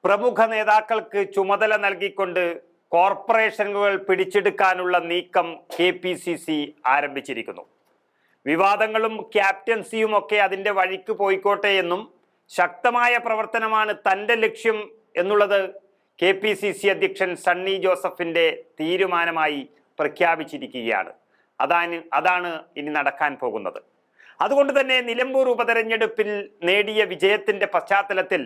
പ്രമുഖ നേതാക്കൾക്ക് ചുമതല നൽകിക്കൊണ്ട് കോർപ്പറേഷനുകൾ പിടിച്ചെടുക്കാനുള്ള നീക്കം KPCC ആരംഭിച്ചിരിക്കുന്നു. വിവാദങ്ങളും ക്യാപ്റ്റൻസിയും ഒക്കെ അതിൻ്റെ വഴിക്ക് പോയിക്കോട്ടെ എന്നും ശക്തമായ പ്രവർത്തനമാണ് തൻ്റെ ലക്ഷ്യം എന്നുള്ളത് KPCC അധ്യക്ഷൻ സണ്ണി ജോസഫിൻ്റെ തീരുമാനമായി പ്രഖ്യാപിച്ചിരിക്കുകയാണ്. അതാണ് ഇനി നടക്കാൻ പോകുന്നത്. അതുകൊണ്ട് തന്നെ നിലമ്പൂർ ഉപതെരഞ്ഞെടുപ്പിൽ നേടിയ വിജയത്തിൻ്റെ പശ്ചാത്തലത്തിൽ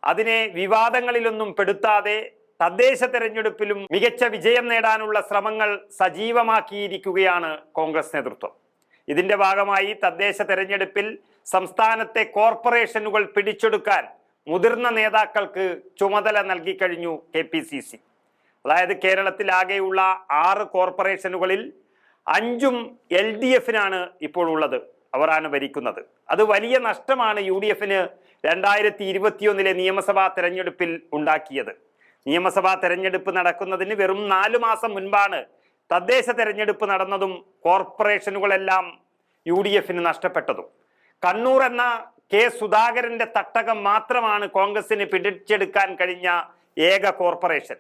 അതിനെ വിവാദങ്ങളിലൊന്നും പെടുത്താതെ തദ്ദേശ തെരഞ്ഞെടുപ്പിലും മികച്ച വിജയം നേടാനുള്ള ശ്രമങ്ങൾ സജീവമാക്കിയിരിക്കുകയാണ് കോൺഗ്രസ് നേതൃത്വം. ഇതിന്റെ ഭാഗമായി തദ്ദേശ തെരഞ്ഞെടുപ്പിൽ സംസ്ഥാനത്തെ കോർപ്പറേഷനുകൾ പിടിച്ചെടുക്കാൻ മുതിർന്ന നേതാക്കൾക്ക് ചുമതല നൽകിക്കഴിഞ്ഞു KPCC. അതായത് കേരളത്തിലാകെയുള്ള 6 കോർപ്പറേഷനുകളിൽ 5ഉം LDFനാണ് ഇപ്പോൾ ഉള്ളത്. അവരാണ് ഭരിക്കുന്നത്. അത് വലിയ നഷ്ടമാണ് UDFന് 2021 നിയമസഭാ തെരഞ്ഞെടുപ്പിൽ ഉണ്ടാക്കിയത്. നിയമസഭാ തെരഞ്ഞെടുപ്പ് നടക്കുന്നതിന് വെറും 4 മാസം മുൻപാണ് തദ്ദേശ തെരഞ്ഞെടുപ്പ് നടന്നതും കോർപ്പറേഷനുകളെല്ലാം UDFന് നഷ്ടപ്പെട്ടതും. കണ്ണൂർ എന്ന K സുധാകരന്റെ തട്ടകം മാത്രമാണ് കോൺഗ്രസിന് പിടിച്ചെടുക്കാൻ കഴിഞ്ഞ ഏക കോർപ്പറേഷൻ.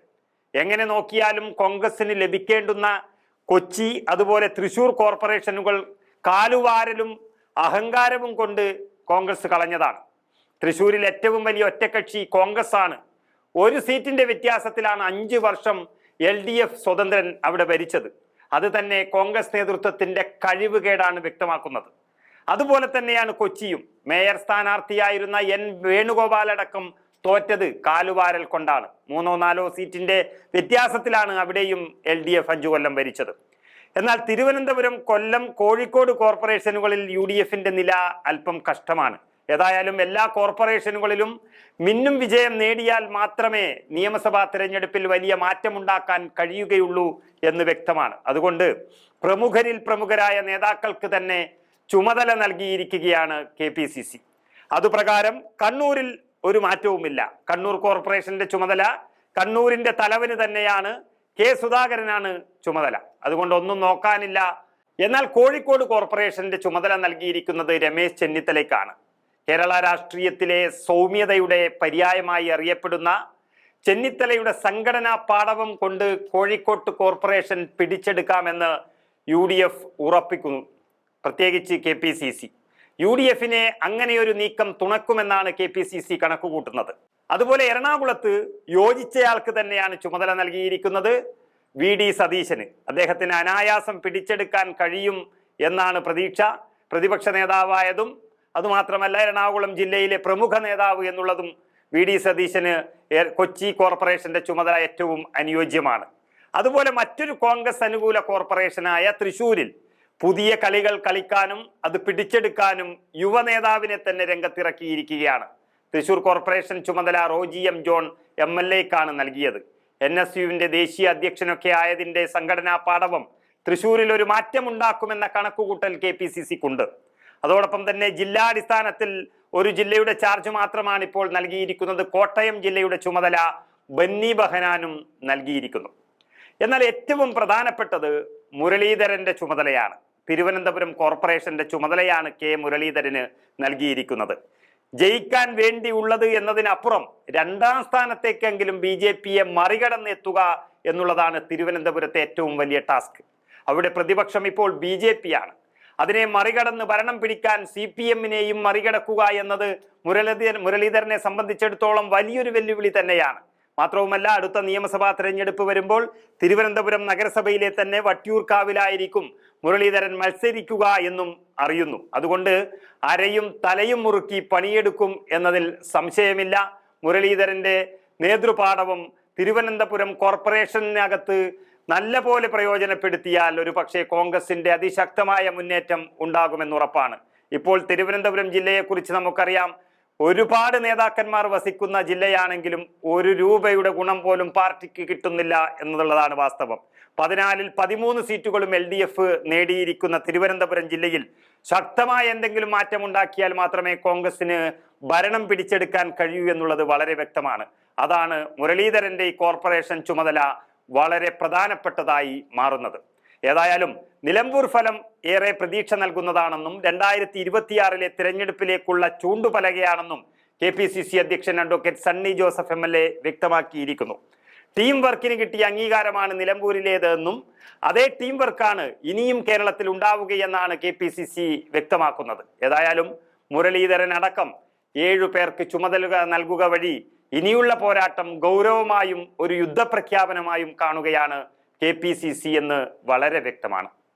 എങ്ങനെ നോക്കിയാലും കോൺഗ്രസിന് ലഭിക്കേണ്ടുന്ന കൊച്ചി അതുപോലെ തൃശൂർ കോർപ്പറേഷനുകൾ കാലുവാരലും അഹങ്കാരവും കൊണ്ട് കോൺഗ്രസ് കളഞ്ഞതാണ്. തൃശൂരിൽ ഏറ്റവും വലിയ ഒറ്റക്കക്ഷി കോൺഗ്രസ് ആണ്. 1 സീറ്റിന്റെ വ്യത്യാസത്തിലാണ് 5 വർഷം LDF സ്വതന്ത്രൻ അവിടെ ഭരിച്ചത്. അത് തന്നെ കോൺഗ്രസ് നേതൃത്വത്തിന്റെ കഴിവുകേടാണ് വ്യക്തമാക്കുന്നത്. അതുപോലെ തന്നെയാണ് കൊച്ചിയും. മേയർ സ്ഥാനാർത്ഥിയായിരുന്ന N വേണുഗോപാൽ അടക്കം തോറ്റത് കാലുവാരൽ കൊണ്ടാണ്. 3-4 സീറ്റിന്റെ വ്യത്യാസത്തിലാണ് അവിടെയും LDF 5 കൊല്ലം ഭരിച്ചത്. എന്നാൽ തിരുവനന്തപുരം, കൊല്ലം, കോഴിക്കോട് കോർപ്പറേഷനുകളിൽ UDFന്റെ നില അല്പം കഷ്ടമാണ്. ഏതായാലും എല്ലാ കോർപ്പറേഷനുകളിലും മിന്നും വിജയം നേടിയാൽ മാത്രമേ നിയമസഭാ തെരഞ്ഞെടുപ്പിൽ വലിയ മാറ്റമുണ്ടാക്കാൻ കഴിയുകയുള്ളൂ എന്ന് വ്യക്തമാണ്. അതുകൊണ്ട് പ്രമുഖരിൽ പ്രമുഖരായ നേതാക്കൾക്ക് തന്നെ ചുമതല നൽകിയിരിക്കുകയാണ് KPCC. അതുപ്രകാരം കണ്ണൂരിൽ ഒരു മാറ്റവുമില്ല. കണ്ണൂർ കോർപ്പറേഷന്റെ ചുമതല കണ്ണൂരിന്റെ തലവന് തന്നെയാണ്. K സുധാകരനാണ് ചുമതല. അതുകൊണ്ട് ഒന്നും നോക്കാനില്ല. എന്നാൽ കോഴിക്കോട് കോർപ്പറേഷന്റെ ചുമതല നൽകിയിരിക്കുന്നത് രമേശ് ചെന്നിത്തലയ്ക്കാണ്. കേരള രാഷ്ട്രീയത്തിലെ സൗമ്യതയുടെ പര്യായമായി അറിയപ്പെടുന്ന ചെന്നിത്തലയുടെ സംഘടനാ പാടവം കൊണ്ട് കോഴിക്കോട്ട് കോർപ്പറേഷൻ പിടിച്ചെടുക്കാമെന്ന് UDF ഉറപ്പിക്കുന്നു, പ്രത്യേകിച്ച് KPCC. UDFനെ അങ്ങനെയൊരു നീക്കം തുണക്കുമെന്നാണ് KPCC കണക്കുകൂട്ടുന്നത്. അതുപോലെ എറണാകുളത്ത് യോജിച്ചയാൾക്ക് തന്നെയാണ് ചുമതല നൽകിയിരിക്കുന്നത്, VD സതീശന്. അദ്ദേഹത്തിന് അനായാസം പിടിച്ചെടുക്കാൻ കഴിയും എന്നാണ് പ്രതീക്ഷ. പ്രതിപക്ഷ നേതാവായതും അതുമാത്രമല്ല എറണാകുളം ജില്ലയിലെ പ്രമുഖ നേതാവ് എന്നുള്ളതും VD സതീശന് കൊച്ചി കോർപ്പറേഷന്റെ ചുമതല ഏറ്റവും അനുയോജ്യമാണ്. അതുപോലെ മറ്റൊരു കോൺഗ്രസ് അനുകൂല കോർപ്പറേഷനായ തൃശ്ശൂരിൽ പുതിയ കളികൾ കളിക്കാനും അത് പിടിച്ചെടുക്കാനും യുവ നേതാവിനെ തന്നെ രംഗത്തിറക്കിയിരിക്കുകയാണ്. തൃശൂർ കോർപ്പറേഷൻ ചുമതല റോജി M. ജോൺ MLAക്കാണ് നൽകിയത്. NSUവിന്റെ ദേശീയ അധ്യക്ഷനൊക്കെ ആയതിന്റെ സംഘടനാ പാടവം തൃശ്ശൂരിൽ ഒരു മാറ്റമുണ്ടാക്കുമെന്ന കണക്കുകൂട്ടൽ KPCCക്കുണ്ട്. അതോടൊപ്പം തന്നെ ജില്ലാടിസ്ഥാനത്തിൽ ഒരു ജില്ലയുടെ ചാർജ് മാത്രമാണ് ഇപ്പോൾ നൽകിയിരിക്കുന്നത്. കോട്ടയം ജില്ലയുടെ ചുമതല ബന്നി ബഹനാനും നൽകിയിരിക്കുന്നു. എന്നാൽ ഏറ്റവും പ്രധാനപ്പെട്ടത് മുരളീധരന്റെ ചുമതലയാണ്. തിരുവനന്തപുരം കോർപ്പറേഷന്റെ ചുമതലയാണ് K മുരളീധരന് നൽകിയിരിക്കുന്നത്. ജയിക്കാൻ വേണ്ടിയുള്ളത് എന്നതിനപ്പുറം 2ാം സ്ഥാനത്തേക്കെങ്കിലും BJPയെ മറികടന്നെത്തുക എന്നുള്ളതാണ് തിരുവനന്തപുരത്തെ ഏറ്റവും വലിയ ടാസ്ക്. അവിടെ പ്രതിപക്ഷം ഇപ്പോൾ BJPയാണ്. അതിനെ മറികടന്ന് ഭരണം പിടിക്കാൻ CPMനെയും മറികടക്കുക എന്നത് മുരളീധരനെ സംബന്ധിച്ചിടത്തോളം വലിയൊരു വെല്ലുവിളി തന്നെയാണ്. മാത്രവുമല്ല, അടുത്ത നിയമസഭാ തെരഞ്ഞെടുപ്പ് വരുമ്പോൾ തിരുവനന്തപുരം നഗരസഭയിലെ തന്നെ വട്ടിയൂർക്കാവിലായിരിക്കും മുരളീധരൻ മത്സരിക്കുക എന്നും അറിയുന്നു. അതുകൊണ്ട് അരയും തലയും മുറുക്കി പണിയെടുക്കും എന്നതിൽ സംശയമില്ല. മുരളീധരന്റെ നേതൃപാടവം തിരുവനന്തപുരം കോർപ്പറേഷനകത്ത് നല്ല പോലെ പ്രയോജനപ്പെടുത്തിയാൽ ഒരു പക്ഷേ കോൺഗ്രസിന്റെ അതിശക്തമായ മുന്നേറ്റം ഉണ്ടാകുമെന്നുറപ്പാണ്. ഇപ്പോൾ തിരുവനന്തപുരം ജില്ലയെക്കുറിച്ച് നമുക്കറിയാം. ഒരുപാട് നേതാക്കന്മാർ വസിക്കുന്ന ജില്ലയാണെങ്കിലും 1 രൂപയുടെ ഗുണം പോലും പാർട്ടിക്ക് കിട്ടുന്നില്ല എന്നുള്ളതാണ് വാസ്തവം. 14ൽ 13 സീറ്റുകളും LDF നേടിയിരിക്കുന്ന തിരുവനന്തപുരം ജില്ലയിൽ ശക്തമായ എന്തെങ്കിലും മാറ്റമുണ്ടാക്കിയാൽ മാത്രമേ കോൺഗ്രസിന് ഭരണം പിടിച്ചെടുക്കാൻ കഴിയൂ എന്നുള്ളത് വളരെ വ്യക്തമാണ്. അതാണ് മുരളീധരന്റെ ഈ കോർപ്പറേഷൻ ചുമതല വളരെ പ്രധാനപ്പെട്ടതായി മാറുന്നത്. ഏതായാലും നിലമ്പൂർ ഫലം ഏറെ പ്രതീക്ഷ നൽകുന്നതാണെന്നും 2026 തിരഞ്ഞെടുപ്പിലേക്കുള്ള ചൂണ്ടുപലകയാണെന്നും KPCC അധ്യക്ഷൻ അഡ്വക്കേറ്റ് സണ്ണി ജോസഫ് MLA വ്യക്തമാക്കിയിരിക്കുന്നു. ടീം വർക്കിന് കിട്ടിയ അംഗീകാരമാണ് നിലമ്പൂരിലേതെന്നും അതേ ടീം വർക്കാണ് ഇനിയും കേരളത്തിൽ ഉണ്ടാവുകയെന്നാണ് KPCC വ്യക്തമാക്കുന്നത്. ഏതായാലും മുരളീധരൻ അടക്കം 7 പേർക്ക് ചുമതല നൽകുക വഴി ഇനിയുള്ള പോരാട്ടം ഗൗരവമായും ഒരു യുദ്ധപ്രഖ്യാപനമായും കാണുകയാണ് KPCC എന്ന് വളരെ വ്യക്തമാണ്.